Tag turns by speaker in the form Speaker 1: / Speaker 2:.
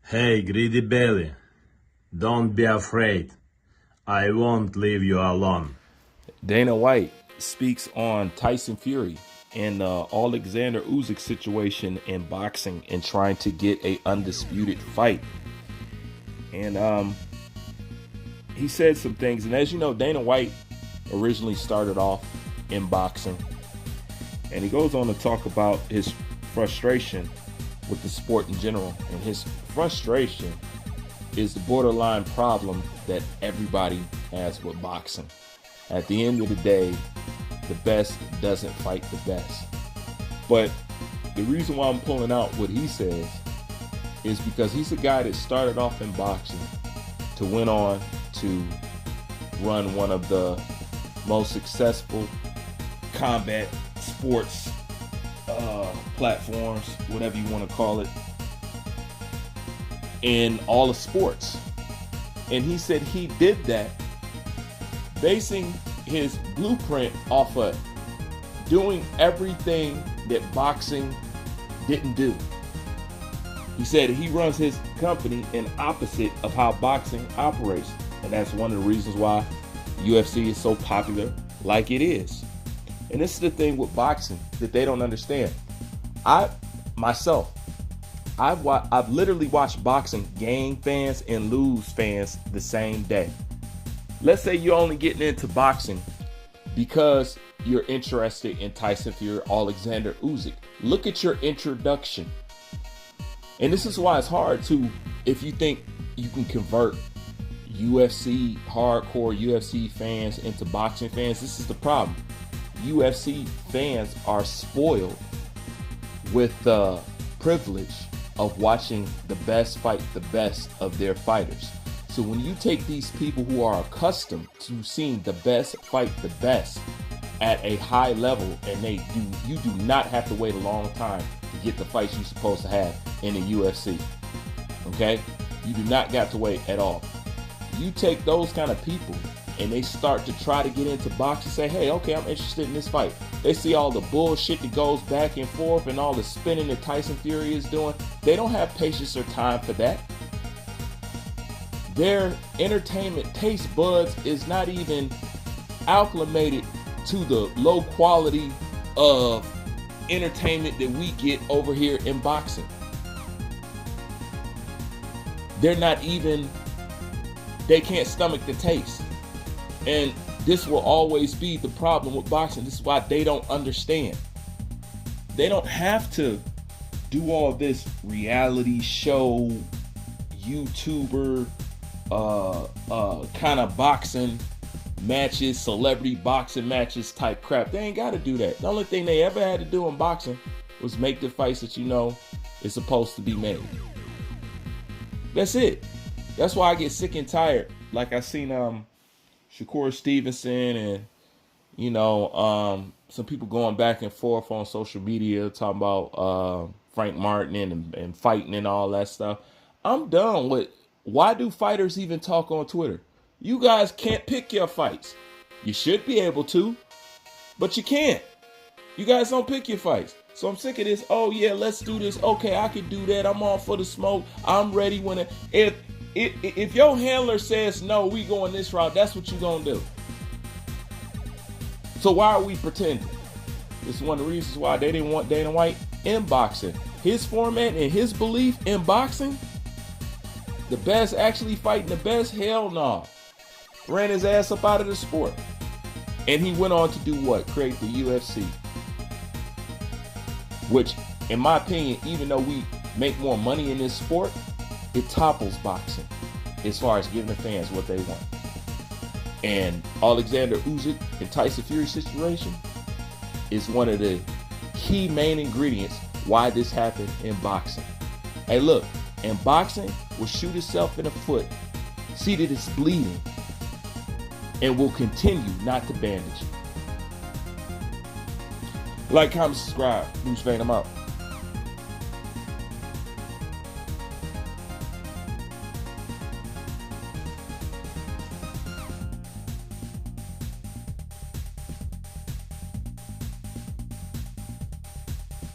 Speaker 1: Hey, greedy belly, don't be afraid. I won't leave you alone.
Speaker 2: Dana White speaks on Tyson Fury and Alexander Usyk situation in boxing and trying to get a undisputed fight. And he said some things. And as you know, Dana White originally started off in boxing. And he goes on to talk about his frustration with the sport in general. And his frustration is the borderline problem that everybody has with boxing. At the end of the day, the best doesn't fight the best. But the reason why I'm pulling out what he says is because he's a guy that started off in boxing to went on to run one of the most successful combat sports platforms, whatever you want to call it, in all of sports. And he said he did that basing his blueprint off of doing everything that boxing didn't do. He said he runs his company in opposite of how boxing operates. And that's one of the reasons why UFC is so popular like it is. And this is the thing with boxing that they don't understand. I've literally watched boxing gain fans and lose fans the same day. Let's say you're only getting into boxing because you're interested in Tyson Fury, Alexander Usyk. Look at your introduction. And this is why it's hard to, if you think you can convert UFC, hardcore UFC fans into boxing fans, this is the problem. UFC fans are spoiled with the privilege of watching the best fight the best of their fighters. So when you take these people who are accustomed to seeing the best fight the best at a high level, and you do not have to wait a long time to get the fights you're supposed to have in the UFC. Okay? You do not got to wait at all. You take those kind of people and they start to try to get into boxing, say, hey, okay, I'm interested in this fight. They see all the bullshit that goes back and forth and all the spinning that Tyson Fury is doing. They don't have patience or time for that. Their entertainment taste buds is not even acclimated to the low quality of entertainment that we get over here in boxing. They can't stomach the taste. And this will always be the problem with boxing. This is why they don't understand. They don't have to do all this reality show, YouTuber, kind of boxing matches, celebrity boxing matches type crap. They ain't got to do that. The only thing they ever had to do in boxing was make the fights that you know is supposed to be made. That's it. That's why I get sick and tired. Like I seen Shakur Stevenson and some people going back and forth on social media talking about Frank Martin and fighting and all that stuff. I'm done with, why do fighters even talk on Twitter? You guys can't pick your fights. You should be able to, but you can't. You guys don't pick your fights. So I'm sick of this. Oh yeah, let's do this. Okay, I can do that. I'm all for the smoke. I'm ready when if your handler says no, we going this route, that's what you gonna do. So why are we pretending? This is one of the reasons why they didn't want Dana White in boxing. His format and his belief in boxing, the best actually fighting the best, hell no. Ran his ass up out of the sport. And he went on to do what? Create the UFC. Which, in my opinion, even though we make more money in this sport, it topples boxing as far as giving the fans what they want. And Alexander Usyk and Tyson Fury situation is one of the key main ingredients why this happened in boxing. Hey, look, in boxing, will shoot itself in the foot, see that it's bleeding, and will continue not to bandage it. Like, comment, subscribe. Bruce Vane, I'm out.